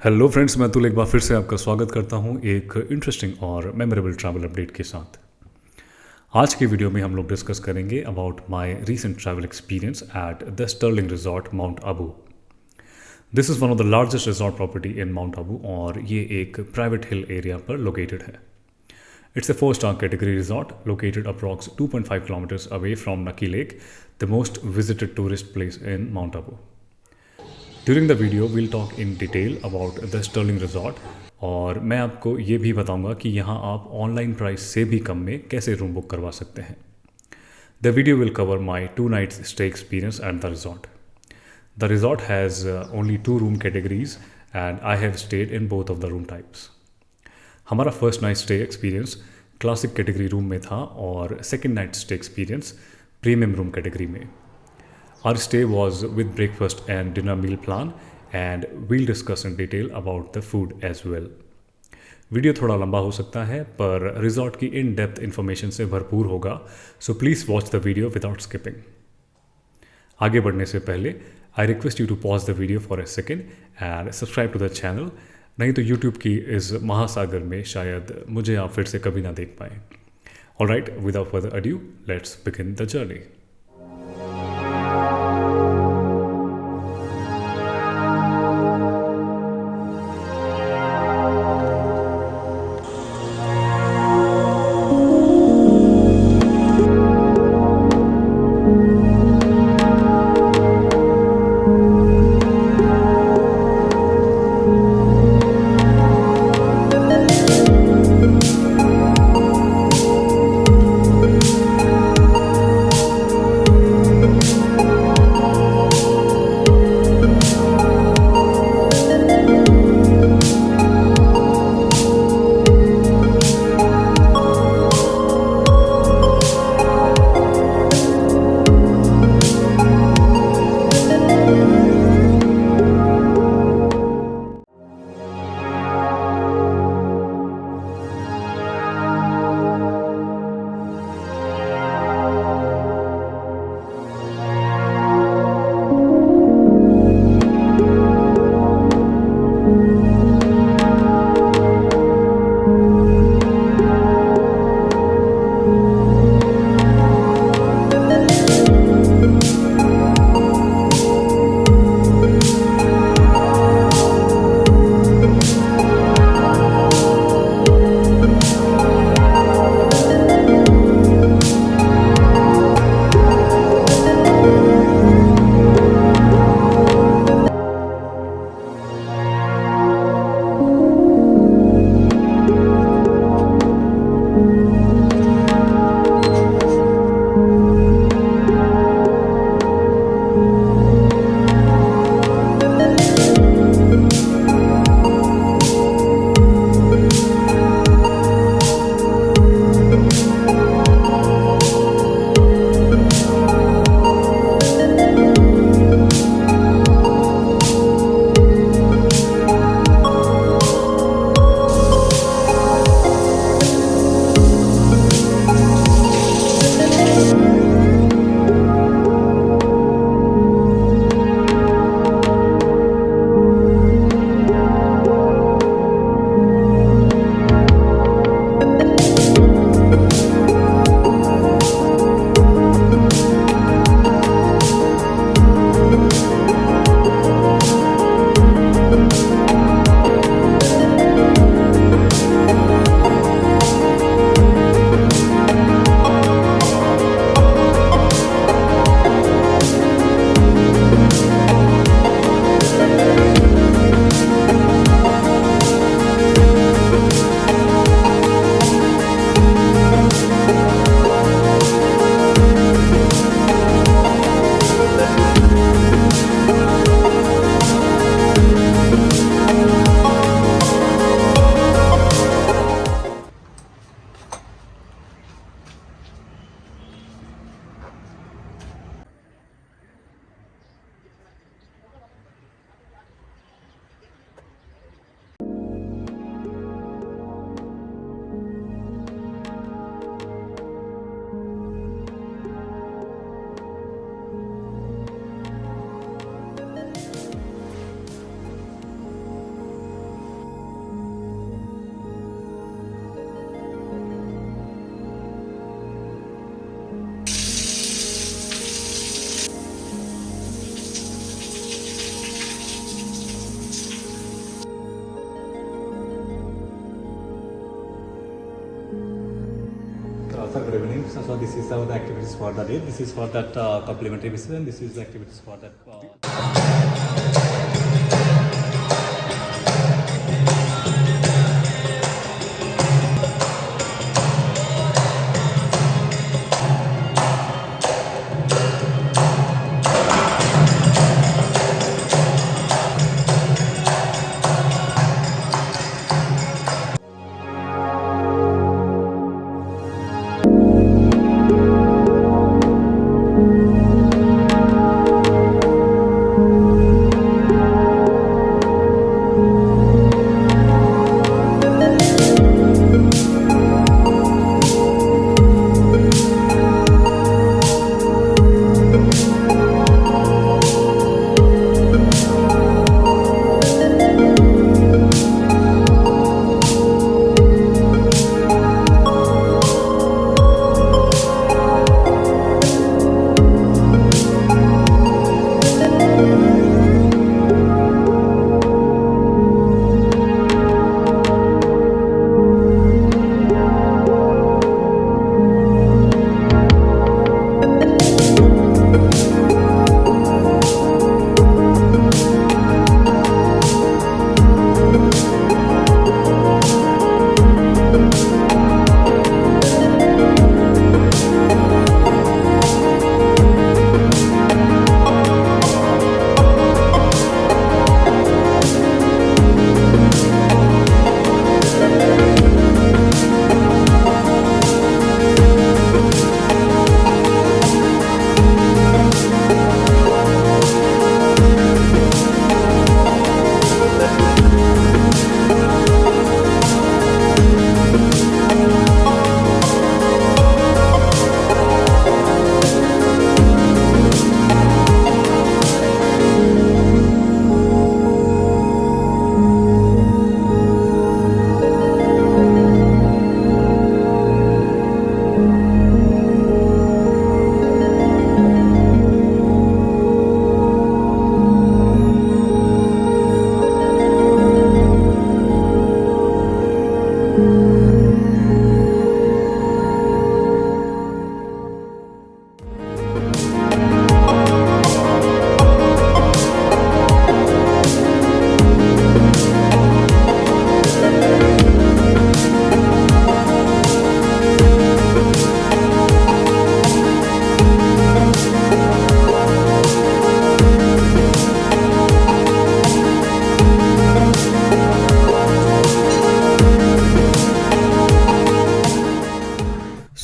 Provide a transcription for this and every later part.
Hello friends, मैं अतुल एक बार फिर से आपका स्वागत करता हूं एक इंटरेस्टिंग और मेमोरेबल ट्रैवल अपडेट के साथ। आज के वीडियो में हम लोग डिस्कस करेंगे about my recent travel experience at the Sterling resort Mount Abu. This is one of the largest resort property in Mount Abu और ये एक प्राइवेट हिल एरिया पर लोकेटेड है। It's a 4-star category resort located approx 2.5 kilometers away from Nucky Lake, the most visited tourist place in Mount Abu. During the video, we'll talk in detail about the Sterling Resort और मैं आपको ये भी बताऊंगा कि यहाँ आप online price से भी कम में कैसे रूम बुक करवा सकते हैं। The video will cover my 2 nights stay experience at the resort. The resort has only 2 room categories and I have stayed in both of the room types. हमारा first night stay experience classic category room में था और second night stay experience premium room category में। Our stay was with breakfast and dinner meal plan and we'll discuss in detail about the food as well. Video थोड़ा लंबा हो सकता है पर रिजॉर्ट की इन डेप्थ इन्फॉर्मेशन से भरपूर होगा, so please watch the video without skipping. आगे बढ़ने से पहले I request you to pause the video for a second and subscribe to the channel, नहीं तो यूट्यूब की इस महासागर में शायद मुझे आप फिर से कभी ना देख पाएँ। Alright, without further adieu, let's begin the journey. sir, good evening. So this is the activities for the day. This is for that complimentary basis, and this is the activities for that.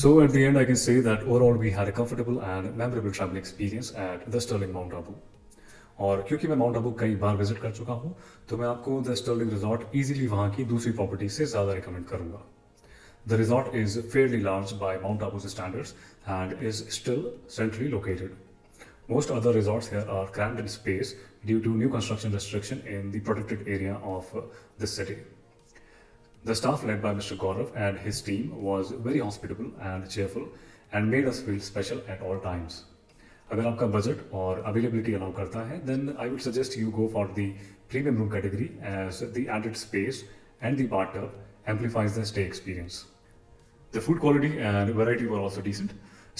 So at the end, I can say that overall we had a comfortable and memorable travel experience at the Sterling Mount Abu. और क्योंकि मैं mount Abu कई बार visit कर चुका हूँ तो मैं आपको द स्टर्लिंग रिजॉर्ट इजीली वहाँ की दूसरी प्रॉपर्टी से ज़्यादा रिकमेंड करूँगा. The resort is fairly large by Mount Abu's standards and is still centrally located. Most other resorts here are crammed in space due to new construction restriction in the protected area of this city. The staff led by Mr. Gaurav and his team was very hospitable and cheerful and made us feel special at all times. अगर आपका budget और availability allow करता है then I would suggest you go for the premium room category as the added space and the bathtub amplifies the stay experience. The food quality and variety were also decent.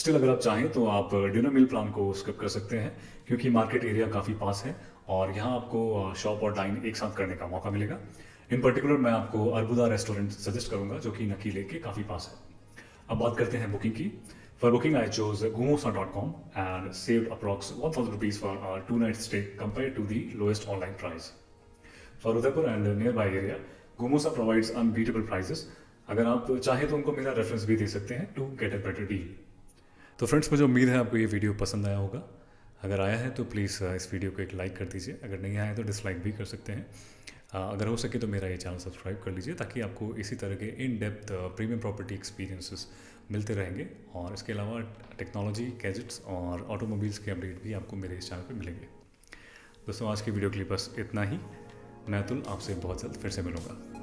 Still अगर आप चाहें तो आप dinner meal plan को skip कर सकते हैं क्योंकि मार्केट एरिया काफ़ी पास है और यहाँ आपको शॉप और डाइन एक साथ करने का मौका मिलेगा. इन पर्टिकुलर मैं आपको अर्बुदा रेस्टोरेंट सजेस्ट करूंगा जो कि नकी लेक के काफ़ी पास है. अब बात करते हैं बुकिंग की. For booking I chose gumosa.com and saved approx 1000 rupees for our 2-night stay compared to the lowest online price. For Udaipur and nearby area, Gumosa provides unbeatable prices. अगर आप चाहें तो उनको मेरा रेफरेंस भी दे सकते हैं to get a better deal. तो फ्रेंड्स, मुझे उम्मीद है आपको ये वीडियो पसंद आया होगा. अगर आया है तो प्लीज़ इस वीडियो को एक लाइक कर दीजिए. अगर नहीं आया तो डिसलाइक भी कर सकते हैं. अगर हो सके तो मेरा ये चैनल सब्सक्राइब कर लीजिए ताकि आपको इसी तरह के in depth premium property experiences मिलते रहेंगे. और इसके अलावा टेक्नोलॉजी, गैजेट्स और ऑटोमोबाइल्स के अपडेट भी आपको मेरे इस चैनल पर मिलेंगे. दोस्तों, आज की वीडियो के लिए बस इतना ही. मैं अतुल आपसे बहुत जल्द फिर से मिलूँगा.